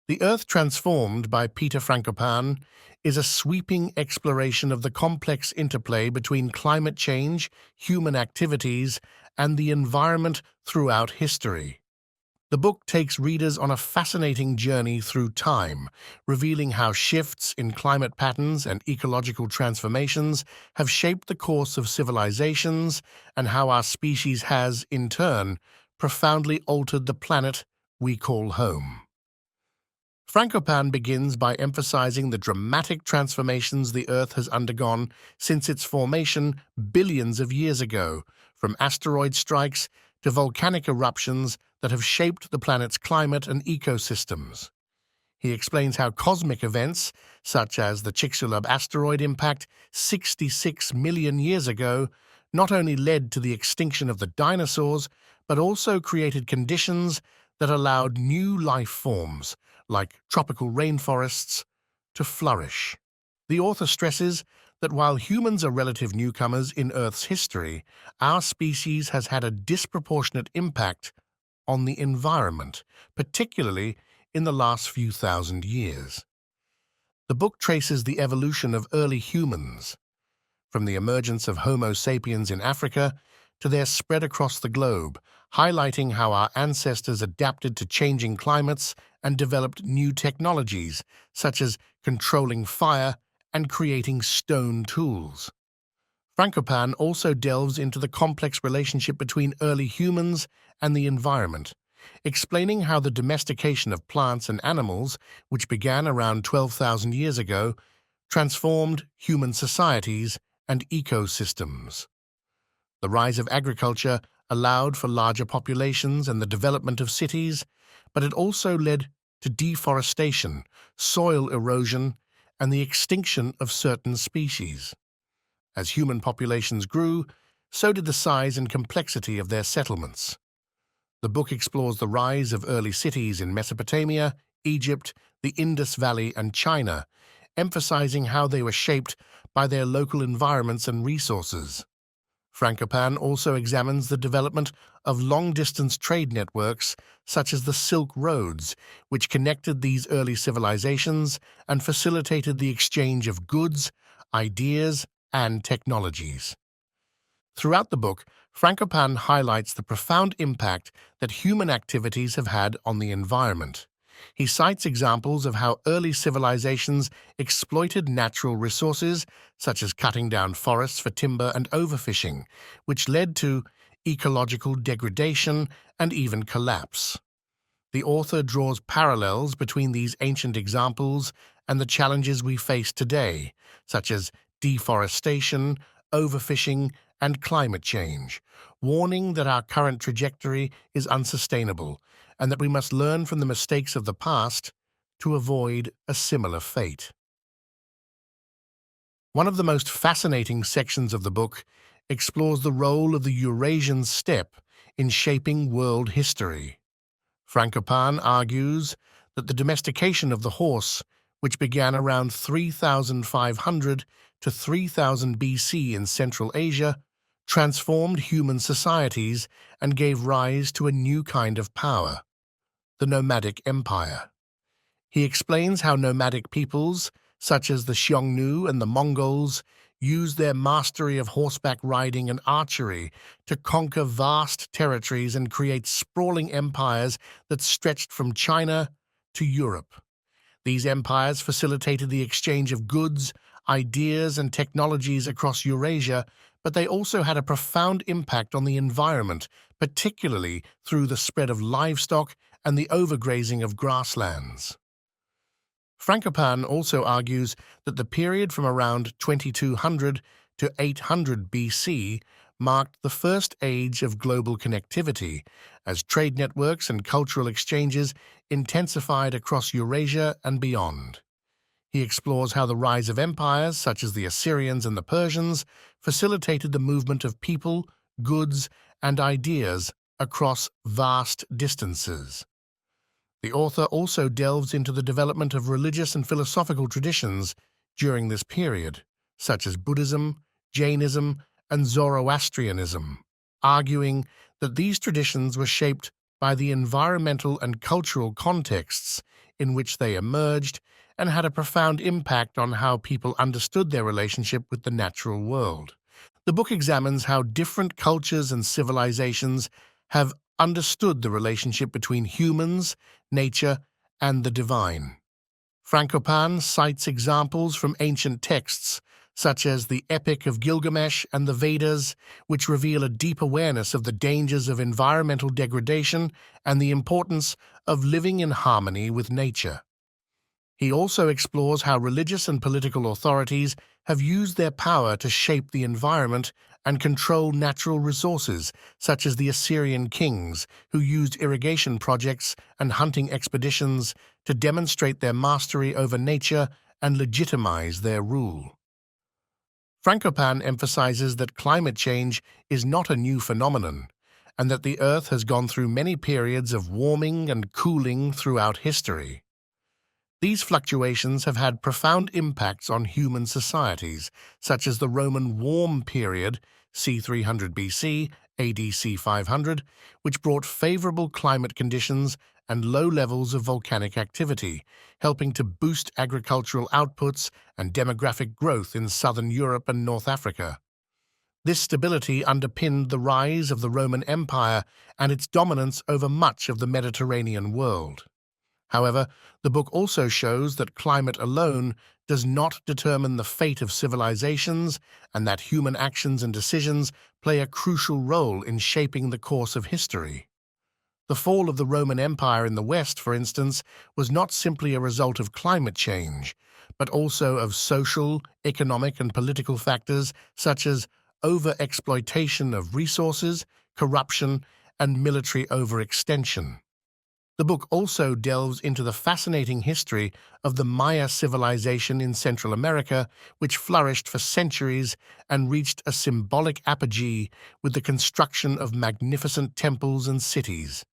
The Earth Transformed by Peter Frankopan is a sweeping exploration of the complex interplay between climate change, human activities, and the environment throughout history. The book takes readers on a fascinating journey through time, revealing how shifts in climate patterns and ecological transformations have shaped the course of civilizations and how our species has, in turn, profoundly altered the planet we call home. Frankopan begins by emphasizing the dramatic transformations the Earth has undergone since its formation billions of years ago, from asteroid strikes to volcanic eruptions that have shaped the planet's climate and ecosystems. He explains how cosmic events, such as the Chicxulub asteroid impact 66 million years ago, not only led to the extinction of the dinosaurs, but also created conditions that allowed new life forms, like tropical rainforests, to flourish. The author stresses that while humans are relative newcomers in Earth's history, our species has had a disproportionate impact on the environment, particularly in the last few thousand years. The book traces the evolution of early humans, from the emergence of Homo sapiens in Africa to their spread across the globe, highlighting how our ancestors adapted to changing climates and developed new technologies, such as controlling fire and creating stone tools. Frankopan also delves into the complex relationship between early humans and the environment, explaining how the domestication of plants and animals, which began around 12,000 years ago, transformed human societies and ecosystems. The rise of agriculture allowed for larger populations and the development of cities, but it also led to deforestation, soil erosion, and the extinction of certain species. As human populations grew, so did the size and complexity of their settlements. The book explores the rise of early cities in Mesopotamia, Egypt, the Indus Valley, and China, emphasizing how they were shaped by their local environments and resources. Frankopan also examines the development of long-distance trade networks such as the Silk Roads, which connected these early civilizations and facilitated the exchange of goods, ideas, and technologies. Throughout the book, Frankopan highlights the profound impact that human activities have had on the environment. He cites examples of how early civilizations exploited natural resources, such as cutting down forests for timber and overfishing, which led to ecological degradation and even collapse. The author draws parallels between these ancient examples and the challenges we face today, such as deforestation, overfishing, and climate change, warning that our current trajectory is unsustainable and that we must learn from the mistakes of the past to avoid a similar fate. One of the most fascinating sections of the book explores the role of the Eurasian steppe in shaping world history. Frankopan argues that the domestication of the horse, which began around 3,500 to 3000 BC in Central Asia, transformed human societies and gave rise to a new kind of power, the nomadic empire. He explains how nomadic peoples, such as the Xiongnu and the Mongols, used their mastery of horseback riding and archery to conquer vast territories and create sprawling empires that stretched from China to Europe. These empires facilitated the exchange of goods, ideas, and technologies across Eurasia, but they also had a profound impact on the environment, particularly through the spread of livestock and the overgrazing of grasslands. Frankopan also argues that the period from around 2200 to 800 BC marked the first age of global connectivity, as trade networks and cultural exchanges intensified across Eurasia and beyond. He explores how the rise of empires, such as the Assyrians and the Persians, facilitated the movement of people, goods, and ideas across vast distances. The author also delves into the development of religious and philosophical traditions during this period, such as Buddhism, Jainism, and Zoroastrianism, arguing that these traditions were shaped by the environmental and cultural contexts in which they emerged and had a profound impact on how people understood their relationship with the natural world. The book examines how different cultures and civilizations have understood the relationship between humans, nature, and the divine. Frankopan cites examples from ancient texts, such as the Epic of Gilgamesh and the Vedas, which reveal a deep awareness of the dangers of environmental degradation and the importance of living in harmony with nature. He also explores how religious and political authorities have used their power to shape the environment and control natural resources, such as the Assyrian kings, who used irrigation projects and hunting expeditions to demonstrate their mastery over nature and legitimize their rule. Frankopan emphasizes that climate change is not a new phenomenon, and that the Earth has gone through many periods of warming and cooling throughout history. These fluctuations have had profound impacts on human societies, such as the Roman warm period, c. 300 BC, AD c. 500, which brought favorable climate conditions and low levels of volcanic activity, helping to boost agricultural outputs and demographic growth in southern Europe and North Africa. This stability underpinned the rise of the Roman Empire and its dominance over much of the Mediterranean world. However, the book also shows that climate alone does not determine the fate of civilizations and that human actions and decisions play a crucial role in shaping the course of history. The fall of the Roman Empire in the West, for instance, was not simply a result of climate change, but also of social, economic, and political factors such as over-exploitation of resources, corruption, and military overextension. The book also delves into the fascinating history of the Maya civilization in Central America, which flourished for centuries and reached a symbolic apogee with the construction of magnificent temples and cities.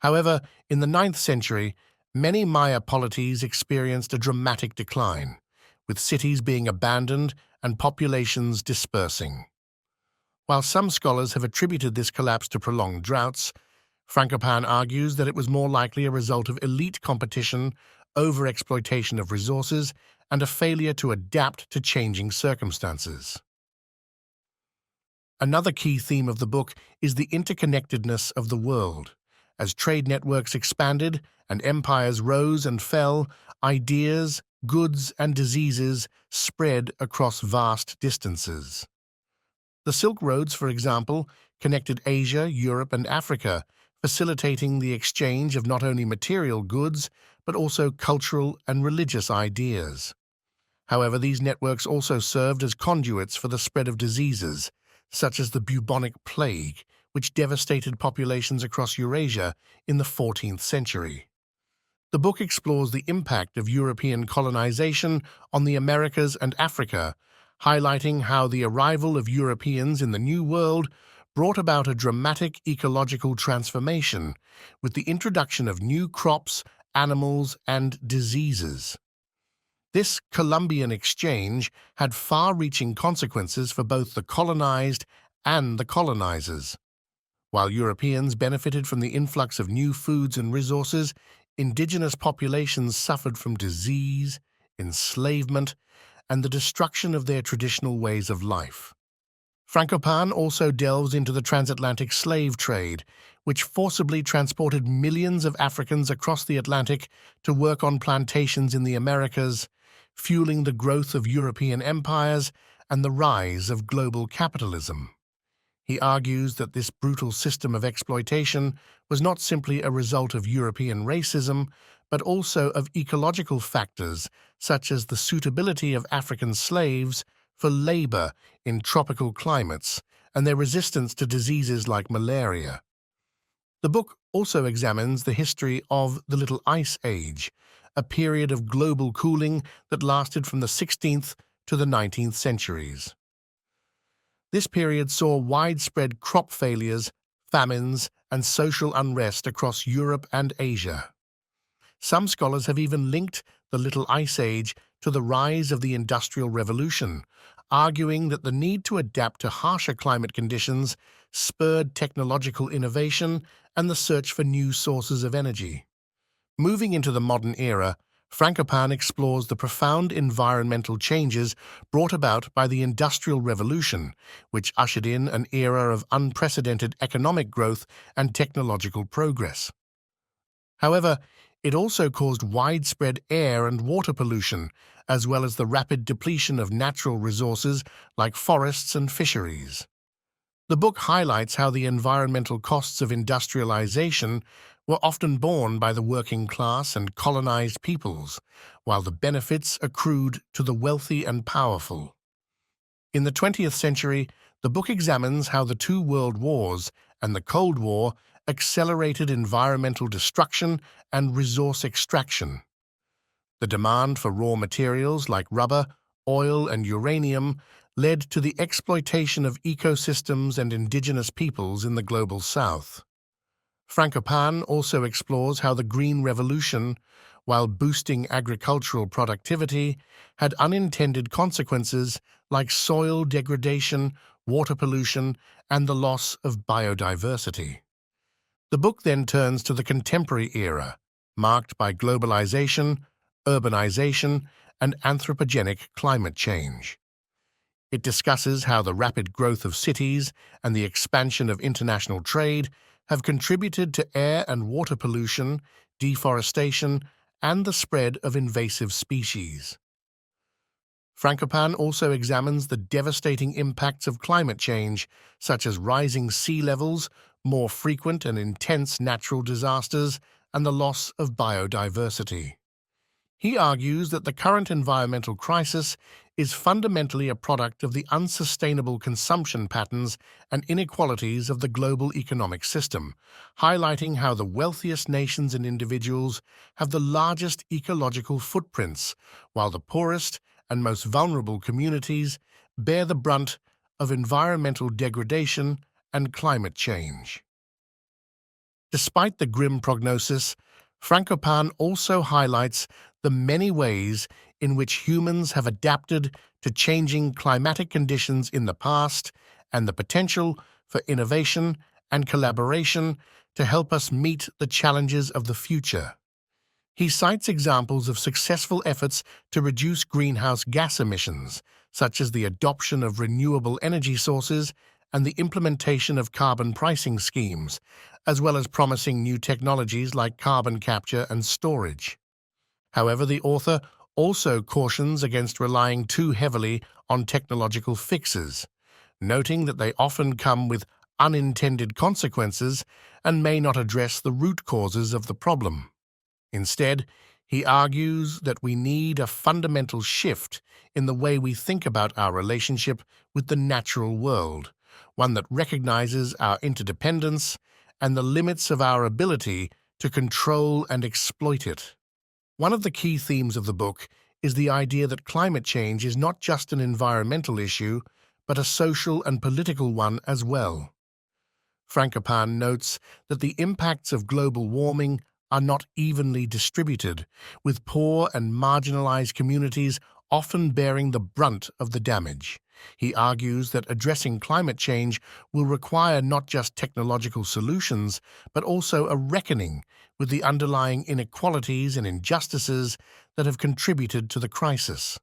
However, in the 9th century, many Maya polities experienced a dramatic decline, with cities being abandoned and populations dispersing. While some scholars have attributed this collapse to prolonged droughts, Frankopan argues that it was more likely a result of elite competition, over-exploitation of resources, and a failure to adapt to changing circumstances. Another key theme of the book is the interconnectedness of the world. As trade networks expanded and empires rose and fell, ideas, goods, and diseases spread across vast distances. The Silk Roads, for example, connected Asia, Europe, and Africa, facilitating the exchange of not only material goods, but also cultural and religious ideas. However, these networks also served as conduits for the spread of diseases, such as the bubonic plague, which devastated populations across Eurasia in the 14th century. The book explores the impact of European colonization on the Americas and Africa, highlighting how the arrival of Europeans in the New World brought about a dramatic ecological transformation with the introduction of new crops, animals, and diseases. This Columbian exchange had far-reaching consequences for both the colonized and the colonizers. While Europeans benefited from the influx of new foods and resources, indigenous populations suffered from disease, enslavement, and the destruction of their traditional ways of life. Frankopan also delves into the transatlantic slave trade, which forcibly transported millions of Africans across the Atlantic to work on plantations in the Americas, fueling the growth of European empires and the rise of global capitalism. He argues that this brutal system of exploitation was not simply a result of European racism, but also of ecological factors such as the suitability of African slaves for labor in tropical climates and their resistance to diseases like malaria. The book also examines the history of the Little Ice Age, a period of global cooling that lasted from the 16th to the 19th centuries. This period saw widespread crop failures, famines, and social unrest across Europe and Asia. Some scholars have even linked the Little Ice Age to the rise of the Industrial Revolution, arguing that the need to adapt to harsher climate conditions spurred technological innovation and the search for new sources of energy. Moving into the modern era, Frankopan explores the profound environmental changes brought about by the Industrial Revolution, which ushered in an era of unprecedented economic growth and technological progress. However, it also caused widespread air and water pollution, as well as the rapid depletion of natural resources like forests and fisheries. The book highlights how the environmental costs of industrialization were often borne by the working class and colonized peoples, while the benefits accrued to the wealthy and powerful. In the 20th century, the book examines how the two world wars and the Cold War accelerated environmental destruction and resource extraction. The demand for raw materials like rubber, oil, and uranium led to the exploitation of ecosystems and indigenous peoples in the global south. Frankopan also explores how the Green Revolution, while boosting agricultural productivity, had unintended consequences like soil degradation, water pollution, and the loss of biodiversity. The book then turns to the contemporary era, marked by globalization, urbanization, and anthropogenic climate change. It discusses how the rapid growth of cities and the expansion of international trade have contributed to air and water pollution, deforestation, and the spread of invasive species. Frankopan also examines the devastating impacts of climate change, such as rising sea levels, more frequent and intense natural disasters, and the loss of biodiversity. He argues that the current environmental crisis is fundamentally a product of the unsustainable consumption patterns and inequalities of the global economic system, highlighting how the wealthiest nations and individuals have the largest ecological footprints, while the poorest and most vulnerable communities bear the brunt of environmental degradation and climate change. Despite the grim prognosis, Frankopan also highlights the many ways in which humans have adapted to changing climatic conditions in the past and the potential for innovation and collaboration to help us meet the challenges of the future. He cites examples of successful efforts to reduce greenhouse gas emissions, such as the adoption of renewable energy sources and the implementation of carbon pricing schemes, as well as promising new technologies like carbon capture and storage. However, the author also cautions against relying too heavily on technological fixes, noting that they often come with unintended consequences and may not address the root causes of the problem. Instead, he argues that we need a fundamental shift in the way we think about our relationship with the natural world, one that recognizes our interdependence and the limits of our ability to control and exploit it. One of the key themes of the book is the idea that climate change is not just an environmental issue, but a social and political one as well. Frankopan notes that the impacts of global warming are not evenly distributed, with poor and marginalized communities often bearing the brunt of the damage. He argues that addressing climate change will require not just technological solutions, but also a reckoning with the underlying inequalities and injustices that have contributed to the crisis.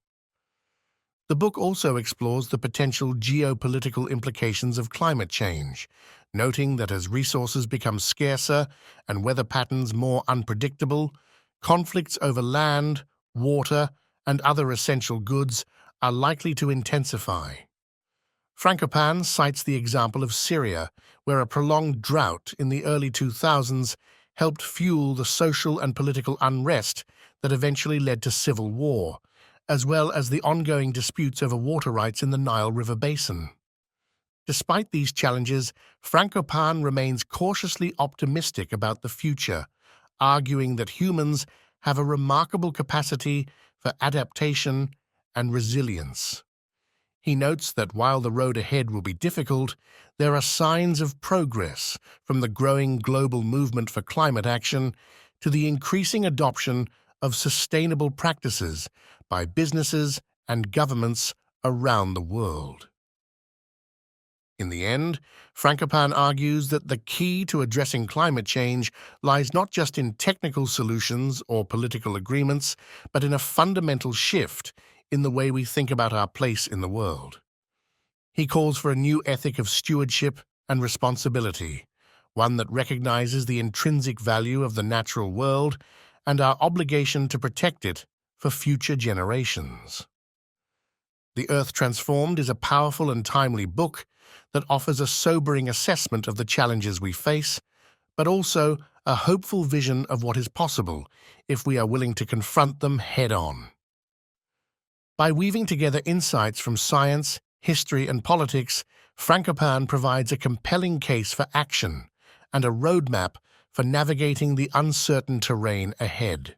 The book also explores the potential geopolitical implications of climate change, noting that as resources become scarcer and weather patterns more unpredictable, conflicts over land, water, and other essential goods are likely to intensify. Frankopan cites the example of Syria, where a prolonged drought in the early 2000s helped fuel the social and political unrest that eventually led to civil war, as well as the ongoing disputes over water rights in the Nile River basin. Despite these challenges, Frankopan remains cautiously optimistic about the future, arguing that humans have a remarkable capacity for adaptation and resilience. He notes that while the road ahead will be difficult, there are signs of progress, from the growing global movement for climate action to the increasing adoption of sustainable practices by businesses and governments around the world. In the end, Frankopan argues that the key to addressing climate change lies not just in technical solutions or political agreements, but in a fundamental shift in the way we think about our place in the world. He calls for a new ethic of stewardship and responsibility, one that recognizes the intrinsic value of the natural world and our obligation to protect it for future generations. The Earth Transformed is a powerful and timely book that offers a sobering assessment of the challenges we face, but also a hopeful vision of what is possible if we are willing to confront them head-on. By weaving together insights from science, history, and politics, Frankopan provides a compelling case for action and a roadmap for navigating the uncertain terrain ahead.